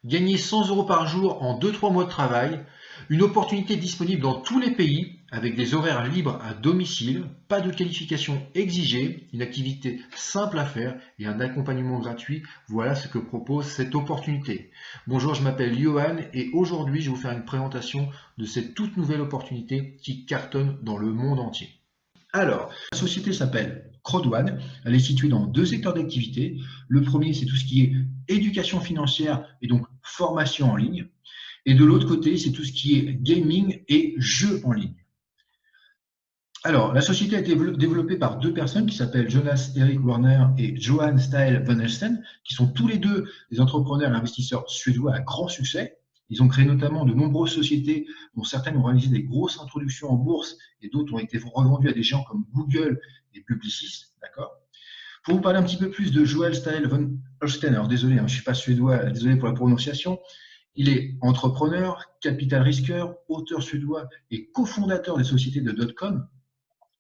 Gagner 100 € par jour en 2-3 mois de travail, une opportunité disponible dans tous les pays avec des horaires libres à domicile, pas de qualification exigée, une activité simple à faire et un accompagnement gratuit. Voilà ce que propose cette opportunité. Bonjour, je m'appelle Johan et aujourd'hui je vais vous faire une présentation de cette toute nouvelle opportunité qui cartonne dans le monde entier. Alors, la société s'appelle Crowdone. Elle est située dans deux secteurs d'activité. Le premier, c'est tout ce qui est éducation financière et donc formation en ligne. Et de l'autre côté, c'est tout ce qui est gaming et jeux en ligne. Alors, la société a été développée par deux personnes qui s'appellent Jonas Erik Warner et Johan Stael van Elsten, qui sont tous les deux des entrepreneurs et investisseurs suédois à grand succès. Ils ont créé notamment de nombreuses sociétés, dont certaines ont réalisé des grosses introductions en bourse et d'autres ont été revendues à des géants comme Google et Publicis. D'accord. Pour vous parler un petit peu plus de Johan Stael van Elsten, alors désolé, je ne suis pas suédois, désolé pour la prononciation. Il est entrepreneur, capital risqueur, auteur suédois et cofondateur des sociétés de .com.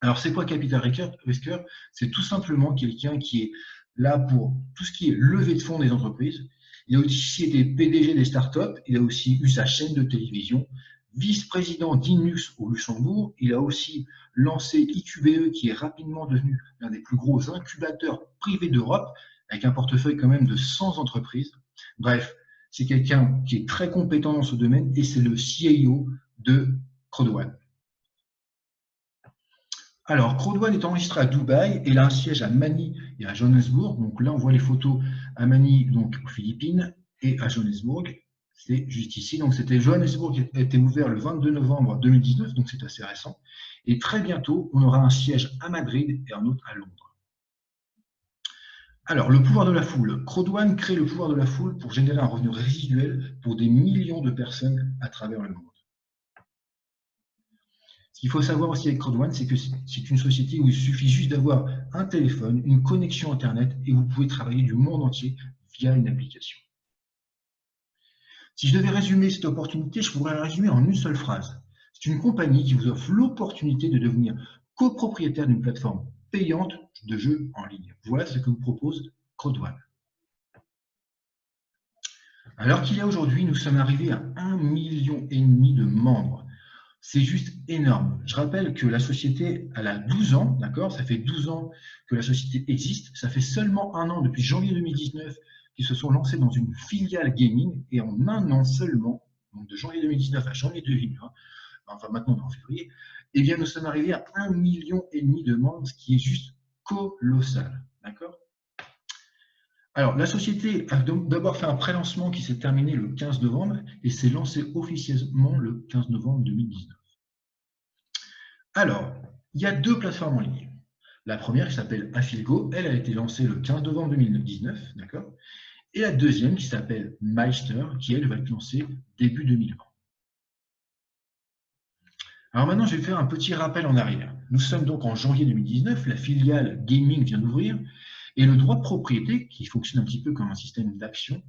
Alors, c'est quoi Capital Risker? C'est tout simplement quelqu'un qui est là pour tout ce qui est levée de fonds des entreprises. Il a aussi été PDG des startups. Il a aussi eu sa chaîne de télévision, vice-président d'Inux au Luxembourg. Il a aussi lancé IQBE, qui est rapidement devenu l'un des plus gros incubateurs privés d'Europe, avec un portefeuille quand même de 100 entreprises. Bref, c'est quelqu'un qui est très compétent dans ce domaine et c'est le CIO de Crowdone. Alors, Crowdone est enregistré à Dubaï et il a un siège à Manille et à Johannesburg. Donc là, on voit les photos à Manille, donc aux Philippines, et à Johannesburg. C'est juste ici. Donc, c'était Johannesburg qui a été ouvert le 22 novembre 2019, donc c'est assez récent. Et très bientôt, on aura un siège à Madrid et un autre à Londres. Alors, le pouvoir de la foule. Crowdone crée le pouvoir de la foule pour générer un revenu résiduel pour des millions de personnes à travers le monde. Ce qu'il faut savoir aussi avec Crowdone, c'est que c'est une société où il suffit juste d'avoir un téléphone, une connexion Internet et vous pouvez travailler du monde entier via une application. Si je devais résumer cette opportunité, je pourrais la résumer en une seule phrase. C'est une compagnie qui vous offre l'opportunité de devenir copropriétaire d'une plateforme payante de jeux en ligne. Voilà ce que vous propose Crowdone. Alors qu'il y a aujourd'hui, nous sommes arrivés à 1,5 million de membres. C'est juste énorme. Je rappelle que la société, elle a 12 ans, d'accord? Ça fait 12 ans que la société existe. Ça fait seulement un an, depuis janvier 2019, qu'ils se sont lancés dans une filiale gaming. Et en un an seulement, donc de janvier 2019 à janvier 2020, enfin maintenant on est en février, eh bien nous sommes arrivés à 1,5 million de membres, ce qui est juste colossal, d'accord? Alors, la société a d'abord fait un pré-lancement qui s'est terminé le 15 novembre et s'est lancée officieusement le 15 novembre 2019. Alors, il y a deux plateformes en ligne. La première qui s'appelle Affilgo, elle a été lancée le 15 novembre 2019, d'accord? Et la deuxième qui s'appelle Meister, qui elle va être lancée début 2020. Alors maintenant, je vais faire un petit rappel en arrière. Nous sommes donc en janvier 2019, la filiale gaming vient d'ouvrir, et le droit de propriété, qui fonctionne un petit peu comme un système d'action,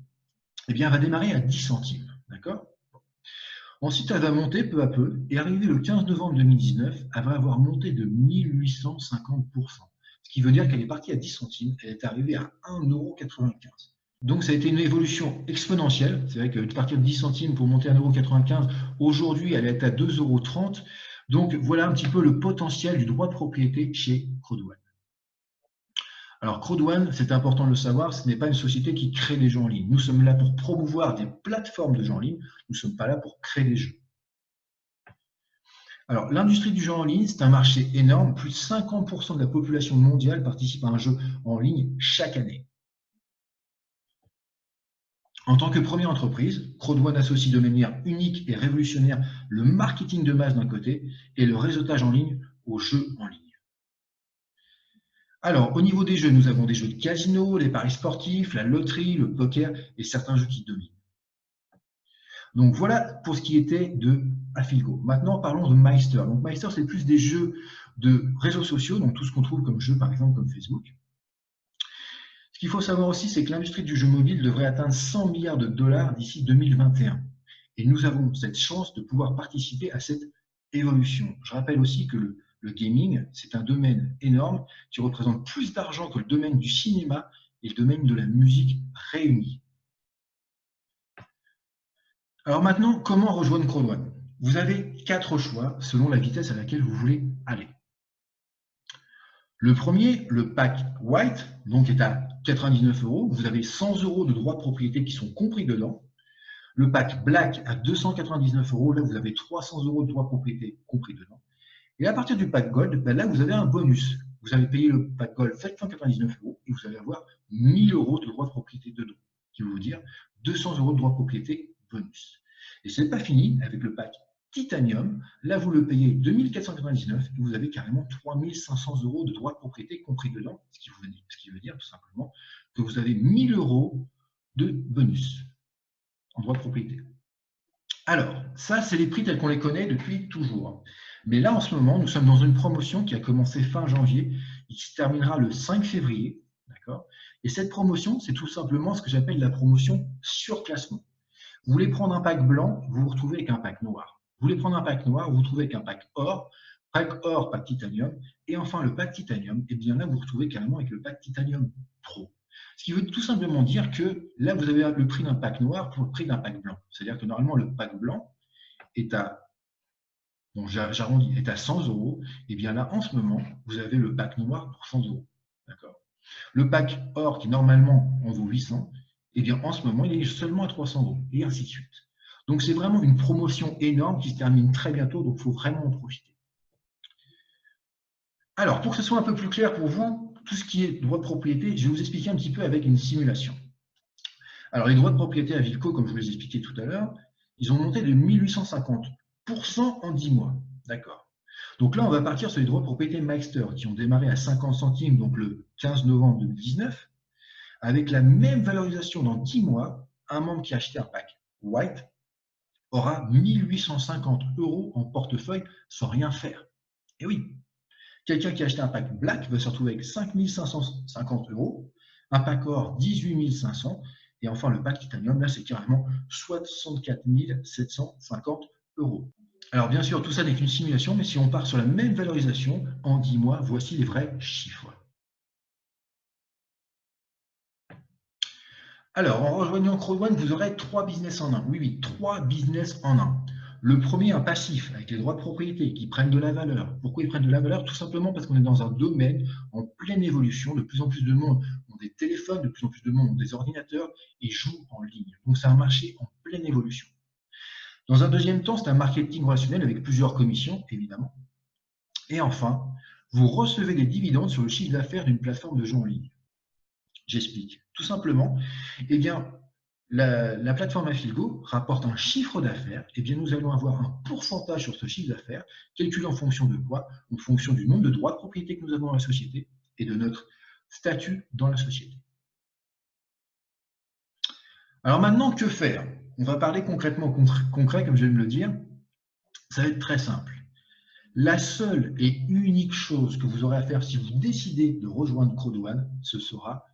eh bien, va démarrer à 10 centimes, d'accord? Ensuite, elle va monter peu à peu, et arrivé le 15 novembre 2019, elle va avoir monté de 1850%. Ce qui veut dire qu'elle est partie à 10 centimes, elle est arrivée à 1,95 €. Donc ça a été une évolution exponentielle. C'est vrai que de partir de 10 centimes pour monter à 1,95 €, aujourd'hui elle est à 2,30 €. Donc voilà un petit peu le potentiel du droit de propriété chez Crowdone. Alors Crowdone, c'est important de le savoir, ce n'est pas une société qui crée des jeux en ligne. Nous sommes là pour promouvoir des plateformes de jeux en ligne, nous ne sommes pas là pour créer des jeux. Alors l'industrie du jeu en ligne, c'est un marché énorme, plus de 50% de la population mondiale participe à un jeu en ligne chaque année. En tant que première entreprise, Crowdone associe de manière unique et révolutionnaire le marketing de masse d'un côté et le réseautage en ligne aux jeux en ligne. Alors, au niveau des jeux, nous avons des jeux de casino, les paris sportifs, la loterie, le poker et certains jeux qui dominent. Donc voilà pour ce qui était de Affilgo. Maintenant, parlons de Meister. Donc Meister, c'est plus des jeux de réseaux sociaux, donc tout ce qu'on trouve comme jeux, par exemple, comme Facebook. Ce qu'il faut savoir aussi, c'est que l'industrie du jeu mobile devrait atteindre 100 milliards de dollars d'ici 2021. Et nous avons cette chance de pouvoir participer à cette évolution. Je rappelle aussi que le gaming, c'est un domaine énorme qui représente plus d'argent que le domaine du cinéma et le domaine de la musique réunis. Alors maintenant, comment rejoindre CrowdOne? Vous avez 4 choix selon la vitesse à laquelle vous voulez aller. Le premier, le pack White, donc est à 99 euros. Vous avez 100 euros de droits de propriété qui sont compris dedans. Le pack Black à 299 euros, là vous avez 300 euros de droits de propriété compris dedans. Et à partir du pack Gold, ben là vous avez un bonus. Vous avez payé le pack Gold 799 euros et vous allez avoir 1000 euros de droits de propriété dedans, qui veut vous dire 200 euros de droits de propriété bonus. Et ce n'est pas fini avec le pack Titanium. Là, vous le payez 2499 et vous avez carrément 3500 euros de droits de propriété compris dedans, ce qui veut dire tout simplement que vous avez 1000 euros de bonus en droits de propriété. Alors, ça, c'est les prix tels qu'on les connaît depuis toujours. Mais là, en ce moment, nous sommes dans une promotion qui a commencé fin janvier et qui se terminera le 5 février. D'accord ? Et cette promotion, c'est tout simplement ce que j'appelle la promotion surclassement. Vous voulez prendre un pack blanc, vous vous retrouvez avec un pack noir. Vous voulez prendre un pack noir, vous vous retrouvez avec un pack or, pack titanium. Et enfin, le pack titanium, et bien là, vous vous retrouvez carrément avec le pack titanium pro. Ce qui veut tout simplement dire que là, vous avez le prix d'un pack noir pour le prix d'un pack blanc. C'est-à-dire que normalement, le pack blanc est à, bon, j'arrondis, est à 100 euros. Et bien là, en ce moment, vous avez le pack noir pour 100 euros. D'accord ? Le pack or, qui normalement en vaut 800, et bien en ce moment, il est seulement à 300 euros, et ainsi de suite. Donc c'est vraiment une promotion énorme qui se termine très bientôt, donc il faut vraiment en profiter. Alors, pour que ce soit un peu plus clair pour vous, tout ce qui est droit de propriété, je vais vous expliquer un petit peu avec une simulation. Alors, les droits de propriété à Vilco, comme je vous l'ai expliqué tout à l'heure, ils ont monté de 1850% en 10 mois. D'accord. Donc là, on va partir sur les droits de propriété Maxter, qui ont démarré à 50 centimes, donc le 15 novembre 2019. Avec la même valorisation dans 10 mois, un membre qui a acheté un pack White aura 1850 euros en portefeuille sans rien faire. Et oui, quelqu'un qui a acheté un pack Black va se retrouver avec 5550 euros, un pack Or 18 500, et enfin le pack Titanium, là c'est carrément 64 750 euros. Alors bien sûr, tout ça n'est qu'une simulation, mais si on part sur la même valorisation, en 10 mois, voici les vrais chiffres. Alors, en rejoignant CrowdOne, vous aurez 3 business en un. Oui, oui, 3 business en un. Le premier, un passif, avec les droits de propriété, qui prennent de la valeur. Pourquoi ils prennent de la valeur? Tout simplement parce qu'on est dans un domaine en pleine évolution. De plus en plus de monde ont des téléphones, de plus en plus de monde ont des ordinateurs et jouent en ligne. Donc, c'est un marché en pleine évolution. Dans un deuxième temps, c'est un marketing relationnel avec plusieurs commissions, évidemment. Et enfin, vous recevez des dividendes sur le chiffre d'affaires d'une plateforme de jeux en ligne. J'explique. Tout simplement, eh bien, la plateforme Affilgo rapporte un chiffre d'affaires, eh bien, nous allons avoir un pourcentage sur ce chiffre d'affaires, calculé en fonction de quoi? En fonction du nombre de droits de propriété que nous avons dans la société et de notre statut dans la société. Alors maintenant, que faire? On va parler concrètement, concret, comme je viens de le dire. Ça va être très simple. La seule et unique chose que vous aurez à faire si vous décidez de rejoindre CrowdOne, ce sera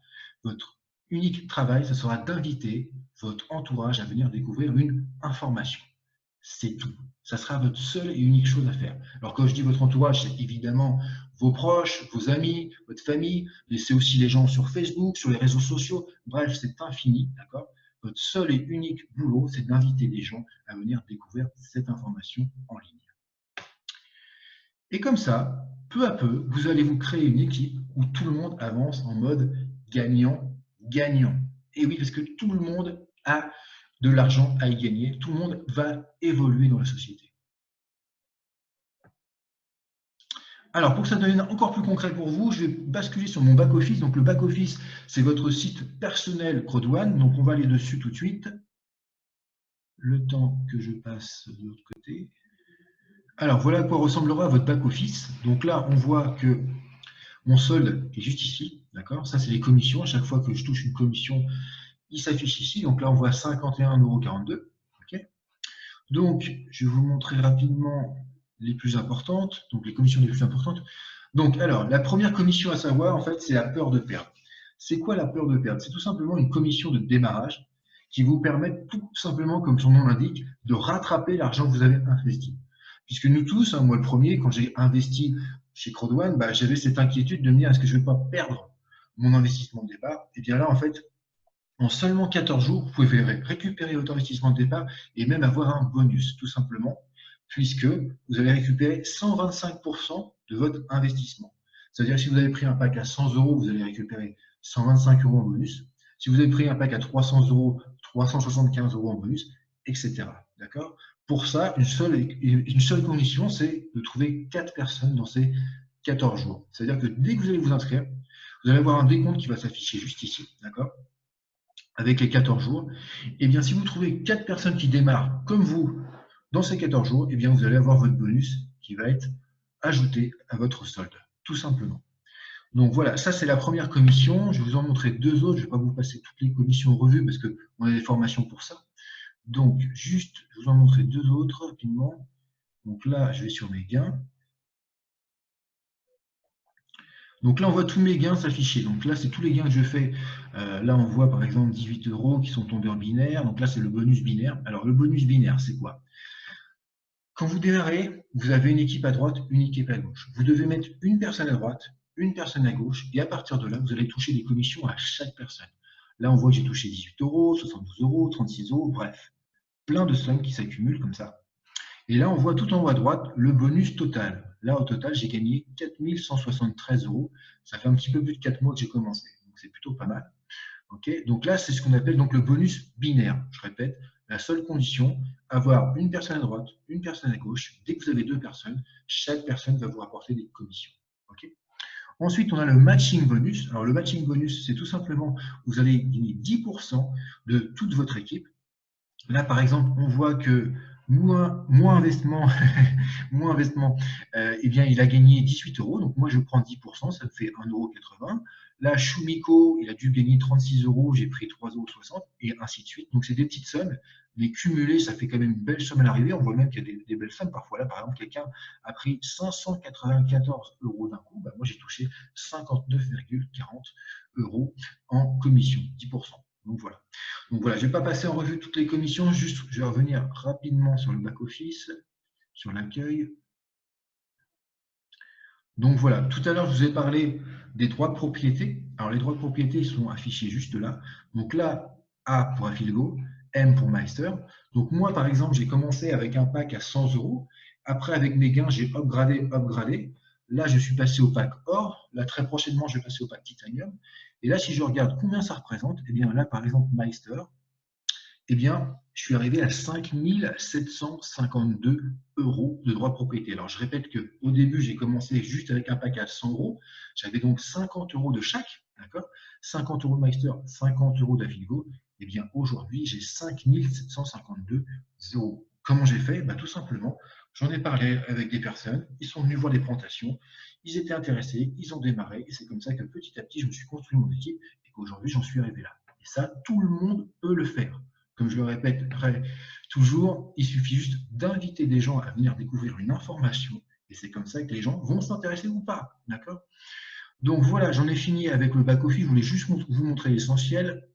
votre unique travail, ce sera d'inviter votre entourage à venir découvrir une information. C'est tout. Ça sera votre seule et unique chose à faire. Alors quand je dis votre entourage, c'est évidemment vos proches, vos amis, votre famille, mais c'est aussi les gens sur Facebook, sur les réseaux sociaux. Bref, c'est infini, d'accord? Votre seul et unique boulot, c'est d'inviter des gens à venir découvrir cette information en ligne. Et comme ça, peu à peu, vous allez vous créer une équipe où tout le monde avance en mode gagnant-gagnant. Et oui, parce que tout le monde a de l'argent à y gagner, tout le monde va évoluer dans la société. Alors, pour que ça devienne encore plus concret pour vous, je vais basculer sur mon back-office. Donc, le back-office, c'est votre site personnel CrowdOne. Donc, on va aller dessus tout de suite. Le temps que je passe de l'autre côté. Alors, voilà à quoi ressemblera votre back-office. Donc là, on voit que mon solde est juste ici, d'accord? Ça, c'est les commissions. À chaque fois que je touche une commission, il s'affiche ici. Donc là, on voit 51,42 €. Okay, donc, je vais vous montrer rapidement les plus importantes, donc les commissions les plus importantes. Donc, alors, la première commission à savoir, en fait, c'est la peur de perdre. C'est quoi la peur de perdre? C'est tout simplement une commission de démarrage qui vous permet tout simplement, comme son nom l'indique, de rattraper l'argent que vous avez investi. Puisque nous tous, moi le premier, quand j'ai investi chez CrowdOne, j'avais cette inquiétude de me dire est-ce que je ne vais pas perdre mon investissement de départ? Et bien là, en fait, En seulement 14 jours, vous pouvez récupérer votre investissement de départ et même avoir un bonus, tout simplement, puisque vous allez récupérer 125% de votre investissement. C'est-à-dire que si vous avez pris un pack à 100 euros, vous allez récupérer 125 euros en bonus. Si vous avez pris un pack à 300 euros, 375 euros en bonus, etc. D'accord? Pour ça, une seule condition, c'est de trouver 4 personnes dans ces 14 jours. C'est-à-dire que dès que vous allez vous inscrire, vous allez avoir un décompte qui va s'afficher juste ici, d'accord? Avec les 14 jours. Et bien, si vous trouvez 4 personnes qui démarrent comme vous dans ces 14 jours, et bien, vous allez avoir votre bonus qui va être ajouté à votre solde, tout simplement. Donc voilà, ça c'est la première commission. Je vais vous en montrer deux autres. Je ne vais pas vous passer toutes les commissions en revue parce qu'on a des formations pour ça. Donc, juste, je vais vous en montrer deux autres rapidement. Donc là, je vais sur mes gains. Donc là, on voit tous mes gains s'afficher. Donc là, c'est tous les gains que je fais. Là, on voit par exemple 18 euros qui sont tombés en binaire. Donc là, c'est le bonus binaire. Alors, le bonus binaire, c'est quoi? Quand vous démarrez, vous avez une équipe à droite, une équipe à gauche. Vous devez mettre une personne à droite, une personne à gauche, et à partir de là, vous allez toucher des commissions à chaque personne. Là, on voit que j'ai touché 18 euros, 72 euros, 36 euros, bref, plein de sommes qui s'accumulent comme ça. Et là, on voit tout en haut à droite le bonus total. Là, au total, j'ai gagné 4 173 euros. Ça fait un petit peu plus de 4 mois que j'ai commencé. Donc, c'est plutôt pas mal. Okay, donc là, c'est ce qu'on appelle donc le bonus binaire. Je répète, la seule condition, avoir une personne à droite, une personne à gauche. Dès que vous avez deux personnes, chaque personne va vous rapporter des commissions. Okay. Ensuite, on a le matching bonus. Alors, le matching bonus, c'est tout simplement, vous allez gagner 10% de toute votre équipe. Là, par exemple, on voit que moins investissement, eh bien, il a gagné 18 euros. Donc, moi, je prends 10%, ça me fait 1,80 €. Là, Shumiko, il a dû gagner 36 euros, j'ai pris 3,60 € et ainsi de suite. Donc, c'est des petites sommes, mais cumulées, ça fait quand même une belle somme à l'arrivée. On voit même qu'il y a des belles sommes parfois. Là, par exemple, quelqu'un a pris 594 euros d'un coup. Ben, moi, j'ai touché 59,40 € en commission, 10%. Donc, voilà. Donc voilà, je ne vais pas passer en revue toutes les commissions, juste je vais revenir rapidement sur le back-office, sur l'accueil. Donc voilà, tout à l'heure, je vous ai parlé des droits de propriété. Alors les droits de propriété sont affichés juste là. Donc là, A pour Affilgo, M pour Meister. Donc moi, par exemple, j'ai commencé avec un pack à 100 euros. Après, avec mes gains, j'ai upgradé. Là, je suis passé au pack or. Là, très prochainement, je vais passer au pack titanium. Et là, si je regarde combien ça représente, eh bien là, par exemple, Meister, eh bien, je suis arrivé à 5 752 euros de droits de propriété. Alors, je répète qu'au début, j'ai commencé juste avec un pack à 100 euros. J'avais donc 50 euros de chaque, d'accord? 50 euros de Meister, 50 euros d'Affilgo. Eh bien, aujourd'hui, j'ai 5 752 euros. Comment j'ai fait? Tout simplement, j'en ai parlé avec des personnes, ils sont venus voir des présentations, ils étaient intéressés, ils ont démarré, et c'est comme ça que petit à petit, je me suis construit mon équipe, et qu'aujourd'hui, j'en suis arrivé là. Et ça, tout le monde peut le faire. Comme je le répète toujours, il suffit juste d'inviter des gens à venir découvrir une information et c'est comme ça que les gens vont s'intéresser ou pas. D'accord? Donc voilà, j'en ai fini avec le back-office. Je voulais juste vous montrer l'essentiel.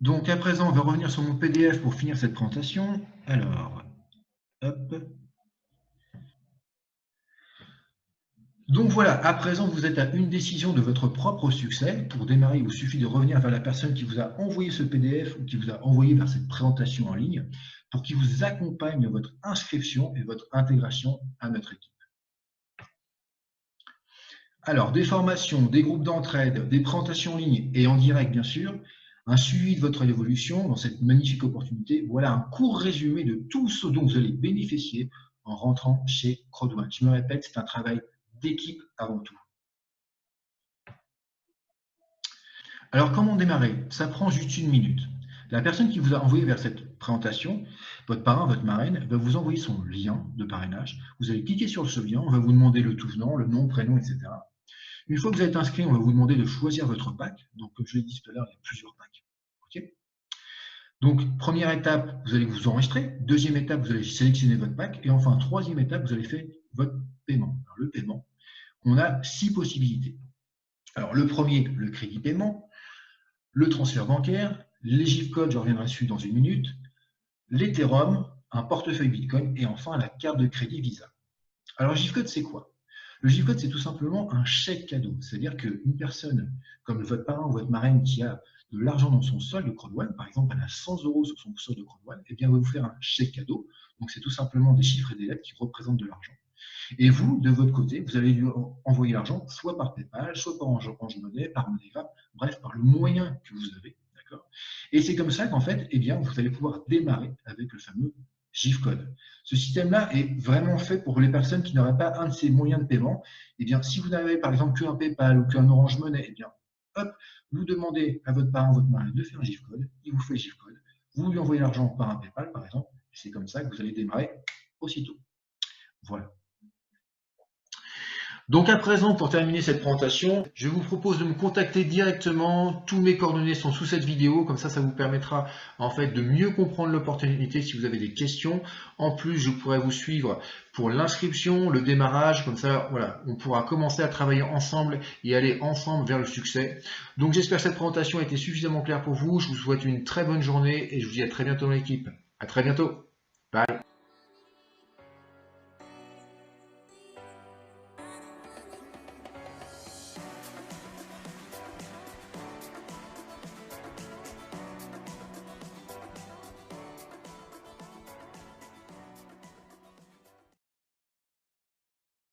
Donc à présent, on va revenir sur mon PDF pour finir cette présentation. Alors, hop. Donc voilà, à présent, vous êtes à une décision de votre propre succès. Pour démarrer, il vous suffit de revenir vers la personne qui vous a envoyé ce PDF ou qui vous a envoyé vers cette présentation en ligne pour qu'il vous accompagne dans votre inscription et votre intégration à notre équipe. Alors, des formations, des groupes d'entraide, des présentations en ligne et en direct, bien sûr, un suivi de votre évolution dans cette magnifique opportunité. Voilà un court résumé de tout ce dont vous allez bénéficier en rentrant chez Crowd1. Je me répète, c'est un travail d'équipe avant tout. Alors, comment démarrer? Ça prend juste une minute. La personne qui vous a envoyé vers cette présentation, votre parrain, votre marraine, va vous envoyer son lien de parrainage. Vous allez cliquer sur ce lien, on va vous demander le tout venant, le nom, prénom, etc. Une fois que vous êtes inscrit, on va vous demander de choisir votre pack. Donc, comme je l'ai dit tout à l'heure, il y a plusieurs packs. Okay. Donc, première étape, vous allez vous enregistrer. Deuxième étape, vous allez sélectionner votre pack. Et enfin, troisième étape, vous allez faire votre paiement. Alors, le paiement, on a 6 possibilités. Alors, le premier, le crédit paiement. Le transfert bancaire, les GIF codes, je reviendrai dessus dans une minute, l'Ethereum, un portefeuille Bitcoin et enfin la carte de crédit Visa. Alors GIF code, c'est quoi? Le G-code, c'est tout simplement un chèque cadeau. C'est-à-dire qu'une personne, comme votre parrain ou votre marraine, qui a de l'argent dans son solde de Crowdone, par exemple, elle a 100 € sur son solde de Crowdone, eh bien, elle va vous faire un chèque cadeau. Donc, c'est tout simplement des chiffres et des lettres qui représentent de l'argent. Et vous, de votre côté, vous allez lui envoyer l'argent soit par PayPal, soit par Orange Money, par MoneyGram, bref, par le moyen que vous avez. D'accord. Et c'est comme ça qu'en fait, eh bien, vous allez pouvoir démarrer avec le fameux GIF-code. Ce système-là est vraiment fait pour les personnes qui n'auraient pas un de ces moyens de paiement. Eh bien, si vous n'avez par exemple qu'un PayPal ou qu'un Orange Money, eh bien, hop, vous demandez à votre parent, votre mari de faire un GIF-code, il vous fait le GIF-code, vous lui envoyez l'argent par un PayPal, par exemple, et c'est comme ça que vous allez démarrer aussitôt. Voilà. Donc à présent, pour terminer cette présentation, je vous propose de me contacter directement. Tous mes coordonnées sont sous cette vidéo, comme ça vous permettra en fait de mieux comprendre l'opportunité si vous avez des questions. En plus, je pourrai vous suivre pour l'inscription, le démarrage, comme ça voilà, on pourra commencer à travailler ensemble et aller ensemble vers le succès. Donc j'espère que cette présentation a été suffisamment claire pour vous. Je vous souhaite une très bonne journée et je vous dis à très bientôt dans l'équipe. À très bientôt. Bye.